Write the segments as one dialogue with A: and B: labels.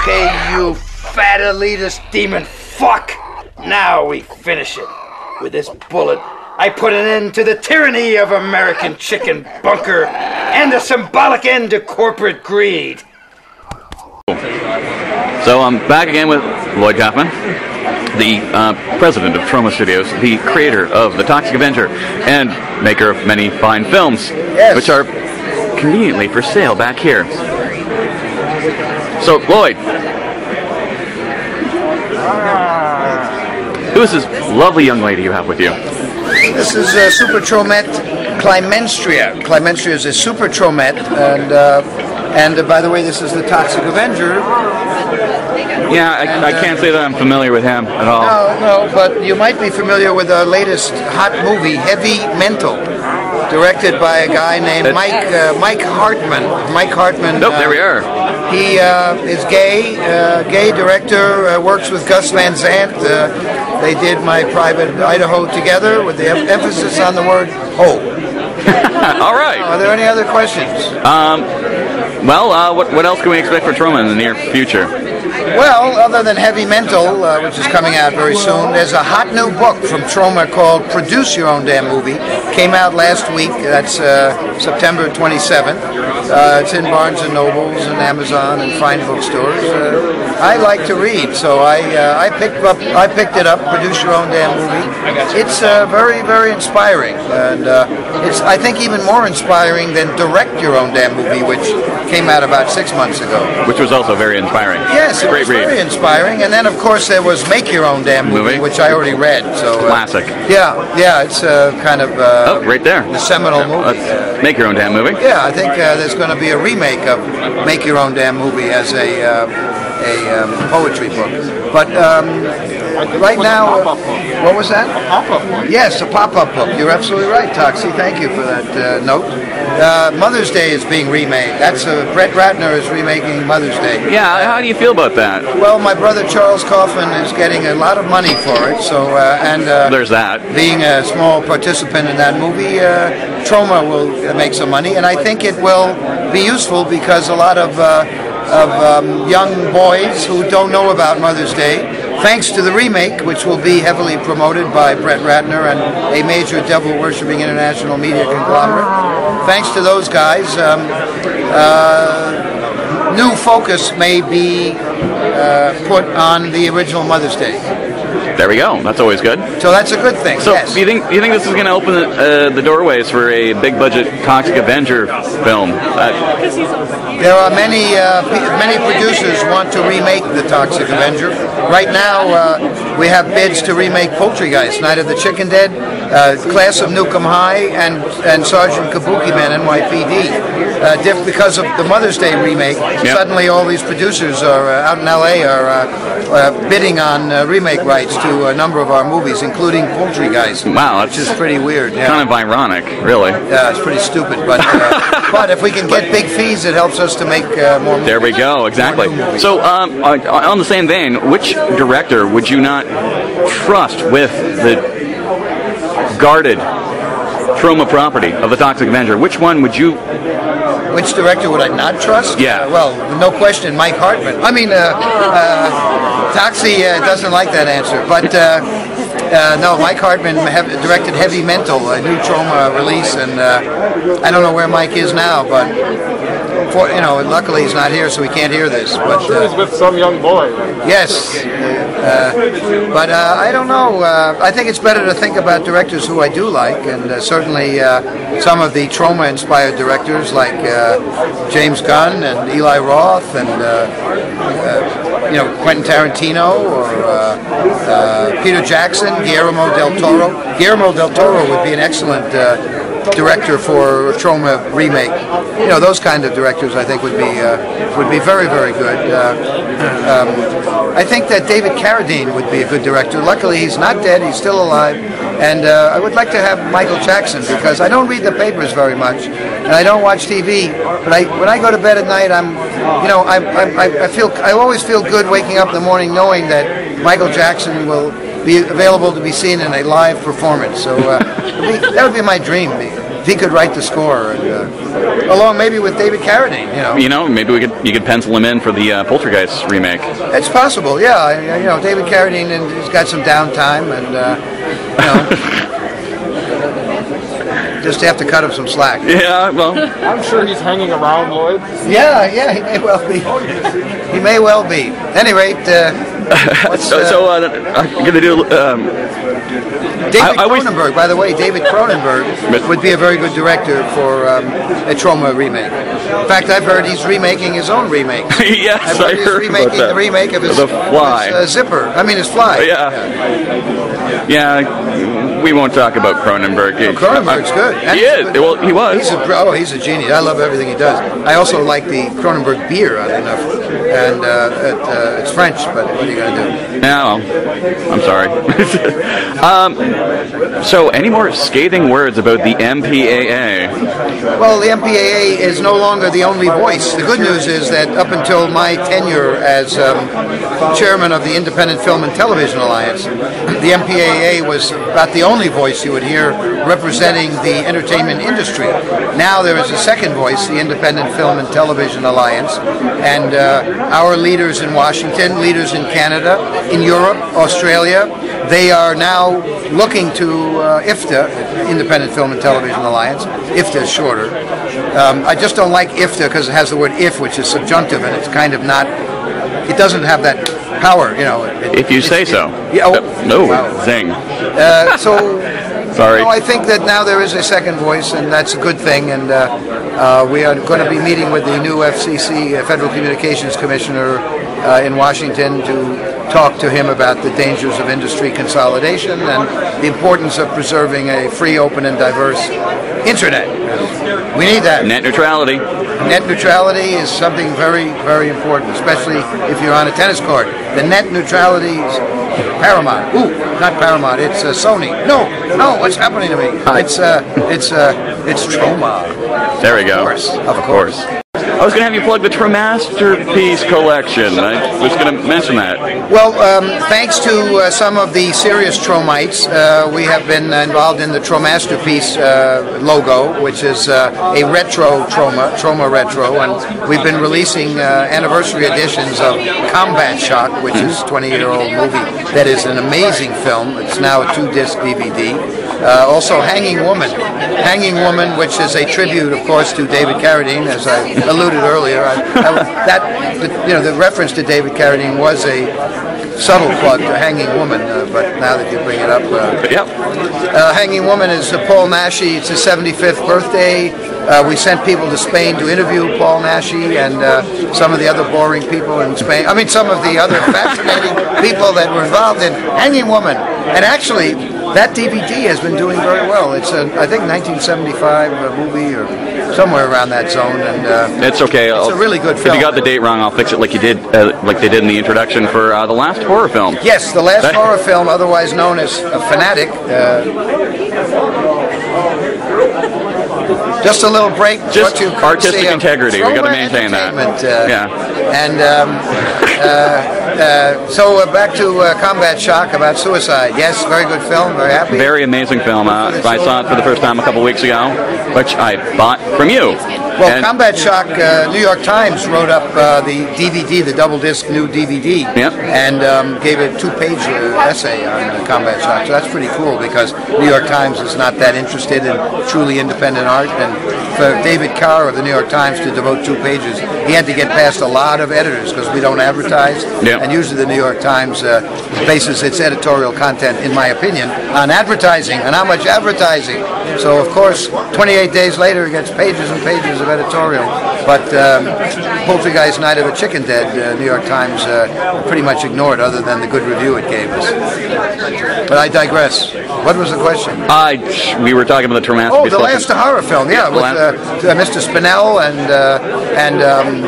A: Okay, you fat elitist demon fuck! Now we finish it. With this bullet, I put an end to the tyranny of American chicken bunker and a symbolic end to corporate greed.
B: So I'm back again with Lloyd Kaufman, the president of Troma Studios, the creator of The Toxic Avenger, and maker of many fine films, which are conveniently for sale back here. So, Lloyd, who is this lovely young lady you have with you?
C: This is Super Tromet Climenstria. Climenstria is a Super Tromet, and by the way, this is the Toxic Avenger.
B: Yeah, I can't say that I'm familiar with him at all.
C: No, but you might be familiar with our latest hot movie, Heavy Mental, directed by a guy named Mike Hartman. Mike Hartman.
B: Nope, there we are.
C: He is gay director, works with Gus Van Sant. They did My Private Idaho together with the emphasis on the word "ho."
B: All right.
C: Are there any other questions?
B: What else can we expect for Troma in the near future?
C: Well, other than Heavy Mental, which is coming out very soon, there's a hot new book from Troma called Produce Your Own Damn Movie. Came out last week. That's September 27th. It's in Barnes & Nobles and Amazon and fine bookstores. I like to read, so I picked it up. Produce Your Own Damn Movie. It's very, very inspiring, and it's, I think, even more inspiring than Direct Your Own Damn Movie, which came out about 6 months ago.
B: Which was also very inspiring.
C: Yes, it was very inspiring. And then, of course, there was Make Your Own Damn Movie, which I already read. So
B: classic.
C: Yeah, it's kind of
B: right there,
C: the seminal movie.
B: Make Your Own Damn Movie.
C: Yeah, I think there's going to be a remake of Make Your Own Damn Movie as a poetry book. But right now, what was that?
D: A pop-up book.
C: Yes, a pop-up book. You're absolutely right, Toxie. Thank you for that note. Mother's Day is being remade. That's Brett Ratner is remaking Mother's Day.
B: Yeah, how do you feel about that?
C: Well, my brother Charles Kaufman is getting a lot of money for it. So
B: there's that.
C: Being a small participant in that movie, Troma will make some money, and I think it will be useful because a lot of young boys who don't know about Mother's Day, thanks to the remake, which will be heavily promoted by Brett Ratner and a major devil-worshipping international media conglomerate, thanks to those guys, new focus may be put on the original Mother's Day.
B: There we go. That's always good.
C: So that's a good thing.
B: So
C: yes.
B: do you think this is going to open the doorways for a big budget Toxic Avenger film?
C: There are many producers want to remake the Toxic Avenger. Right now, we have bids to remake Poultrygeist, Night of the Chicken Dead, Class of Nukem High, and Sergeant Kabuki Man NYPD. Because of the Mother's Day remake, suddenly all these producers are out in LA are bidding on remake rights to a number of our movies, including Poultrygeist.
B: Wow,
C: which is pretty weird. Yeah.
B: Kind of ironic, really.
C: Yeah, it's pretty stupid, but but if we can get big fees, it helps us to make more movies.
B: There we go, exactly. So, on the same vein, which director would you not trust with the guarded Troma property of the Toxic Avenger? Which one would you...
C: Which director would I not trust?
B: Yeah.
C: Well, no question, Mike Hartman. I mean, Toxie doesn't like that answer, but no, Mike Hartman directed Heavy Mental, a new Troma release, and I don't know where Mike is now, but luckily he's not here, so he can't hear this. But
D: he's with some young boy.
C: Yes, but I don't know. I think it's better to think about directors who I do like, and certainly some of the Troma-inspired directors like James Gunn and Eli Roth and Quentin Tarantino or Peter Jackson, Guillermo del Toro. Guillermo del Toro would be an excellent director for a Troma remake. Those kind of directors I think would be very, very good. I think that David Caradine would be a good director. Luckily, he's not dead; he's still alive. And I would like to have Michael Jackson because I don't read the papers very much, and I don't watch TV. But when I go to bed at night, I always feel good waking up in the morning knowing that Michael Jackson will be available to be seen in a live performance. So that would be my dream. he could write the score, and, along maybe with David Caradine,
B: maybe you could pencil him in for the Poltergeist remake.
C: It's possible, yeah. David Caradine, and he's got some downtime, and just have to cut him some slack.
B: Yeah, well,
D: I'm sure he's hanging around, Lloyd.
C: Yeah, he may well be. He may well be. At any rate,
B: I'm gonna do.
C: David Cronenberg, by the way, David Cronenberg would be a very good director for a Troma remake. In fact, I've heard he's remaking his own remake.
B: Yes,
C: I heard he's remaking the remake of his
B: Fly.
C: His Zipper. I mean, his Fly.
B: Yeah. We won't talk about Cronenberg.
C: Cronenberg's good.
B: He is. Well, he was.
C: He's a genius. I love everything he does. I also like the Cronenberg beer, oddly enough. And it's French, but what are you going to do?
B: No, I'm sorry. So, any more scathing words about the MPAA?
C: Well, the MPAA is no longer the only voice. The good news is that up until my tenure as chairman of the Independent Film and Television Alliance, the MPAA was about the only voice you would hear representing the entertainment industry. Now there is a second voice, the Independent Film and Television Alliance, and our leaders in Washington, leaders in Canada, in Europe, Australia, they are now looking to IFTA, Independent Film and Television Alliance. IFTA is shorter. I just don't like IFTA because it has the word if, which is subjunctive, and it's kind of not, it doesn't have that power,
B: If you say so. Zing. Sorry.
C: I think that now there is a second voice, and that's a good thing, and we are going to be meeting with the new FCC, Federal Communications Commissioner in Washington to talk to him about the dangers of industry consolidation and the importance of preserving a free, open, and diverse Internet. We need that.
B: Net neutrality.
C: Net neutrality is something very, very important, especially if you're on a tennis court. The net neutrality is paramount. Ooh, not paramount. It's Sony. No, what's happening to me? It's Troma.
B: There we go.
C: Of course.
B: I was going to have you plug the Tromasterpiece collection. I was going to mention that.
C: Well, thanks to some of the serious Tromites, we have been involved in the Tromasterpiece logo, which is a retro Troma retro, and we've been releasing anniversary editions of Combat Shock, which is a 20-year-old movie that is an amazing film. It's now a 2-disc DVD. Also, Hanging Woman, which is a tribute, of course, to David Caradine, as I alluded earlier. The reference to David Caradine was a subtle plug to Hanging Woman, but now that you bring it up, Hanging Woman is Paul Naschy. It's his 75th birthday. We sent people to Spain to interview Paul Naschy and some of the other boring people in Spain. I mean, some of the other fascinating people that were involved in Hanging Woman. And actually, that DVD has been doing very well. It's I think 1975 movie or somewhere around that zone, and
B: it's okay.
C: It's a really good film.
B: If you got the date wrong, I'll fix it like you did, like they did in the introduction for the last horror film.
C: Yes, the last horror film, otherwise known as Fanatic. Just a little break.
B: Just artistic integrity. We got to maintain that.
C: And so back to Combat Shock about suicide. Yes, very good film. Very happy.
B: Very amazing film. I saw it for the first time a couple weeks ago, which I bought from you.
C: Well, Combat Shock, New York Times wrote up the DVD, the double-disc new DVD, and gave a 2-page essay on Combat Shock. So that's pretty cool because New York Times is not that interested in truly independent art. And for David Carr of the New York Times to devote 2 pages, he had to get past a lot of editors because we don't advertise. And usually the New York Times bases its editorial content, in my opinion, on advertising and how much advertising. So, of course, 28 days later, it gets pages and pages of editorial. But Poltergeist Night of the Chicken Dead, New York Times pretty much ignored other than the good review it gave us. But I digress. What was the question?
B: We were talking about the Tromasterpiece.
C: Oh, the last horror film, with Mr. Spinell and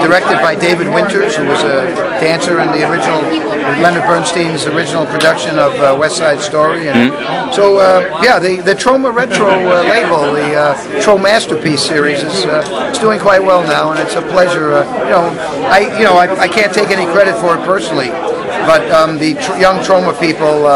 C: directed by David Winters, who was a dancer in the original, Leonard Bernstein's original production of West Side Story. And so, the Troma Retro label, the Tromasterpiece series, is doing quite well now, and it's a pleasure. I can't take any credit for it personally. But the young Troma people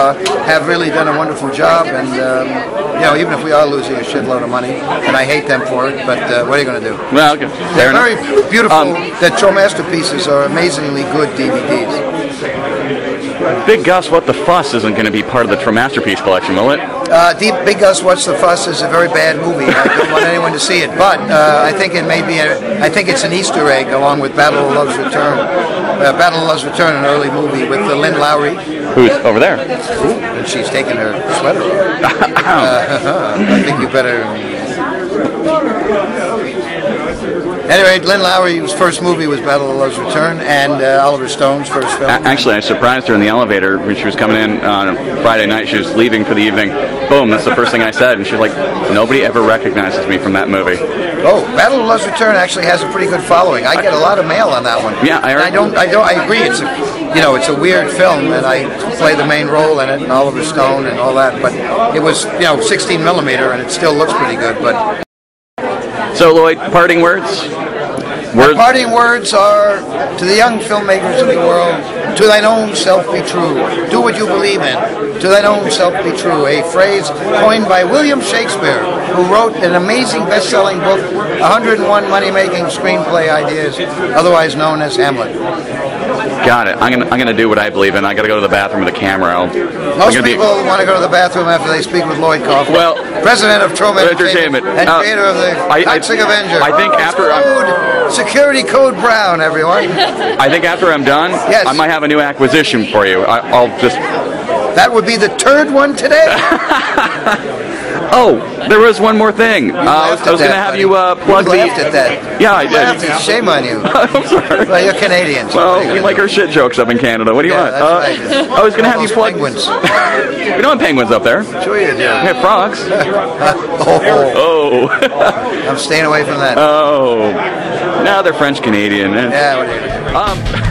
C: have really done a wonderful job, and you know, even if we are losing a shitload of money, and I hate them for it, but what are you going to do?
B: Well, okay.
C: They're very beautiful. The Tromasterpieces are amazingly good DVDs.
B: Big Gus, What the Fuss isn't going to be part of the Tromasterpiece collection, will it?
C: Big Gus, What's the Fuss is a very bad movie. I don't want anyone to see it, but I think it may be. I think it's an Easter egg along with Battle of Love's Return. Battle of Love's Return, an early movie with Lynn Lowry.
B: Who's over there?
C: Ooh, and she's taking her sweater off. I think you better. Anyway, Lynn Lowry's first movie was Battle of Love's Return, and Oliver Stone's first film.
B: Actually, I surprised her in the elevator when she was coming in on a Friday night. She was leaving for the evening. Boom, that's the first thing I said. And she's like, nobody ever recognizes me from that movie.
C: Oh, Battle of Love's Return actually has a pretty good following. I get a lot of mail on that one.
B: Yeah, I
C: agree. It's a weird film, and I play the main role in it, and Oliver Stone and all that. But it was, 16 millimeter, and it still looks pretty good. But
B: so, Lloyd, parting words?
C: My parting words are to the young filmmakers of the world: to thine own self be true. Do what you believe in. To thine own self be true. A phrase coined by William Shakespeare, who wrote an amazing best-selling book, 101 money-making screenplay ideas, otherwise known as Hamlet.
B: Got it. I'm gonna do what I believe in. I gotta go to the bathroom with a camera.
C: Most people want to go to the bathroom after they speak with Lloyd Kaufman, president of Troma Entertainment and creator of the Toxic Avenger.
B: I think after
C: Security Code Brown, everyone.
B: I think after I'm done,
C: yes.
B: I might have a new acquisition for you. I'll just.
C: That would be the third one today.
B: Oh, there was one more thing. I was going to have you plug
C: you laughed at that.
B: Yeah, I did.
C: Shame on you.
B: I'm sorry.
C: Well, you're Canadian. So
B: well, we like our shit jokes up in Canada. What do you want?
C: Right.
B: I was going to have you plug
C: penguins.
B: We don't have penguins up there.
C: Sure you do.
B: We have frogs.
C: Oh. I'm staying away from that.
B: Oh. Now they're French Canadian.
C: Yeah.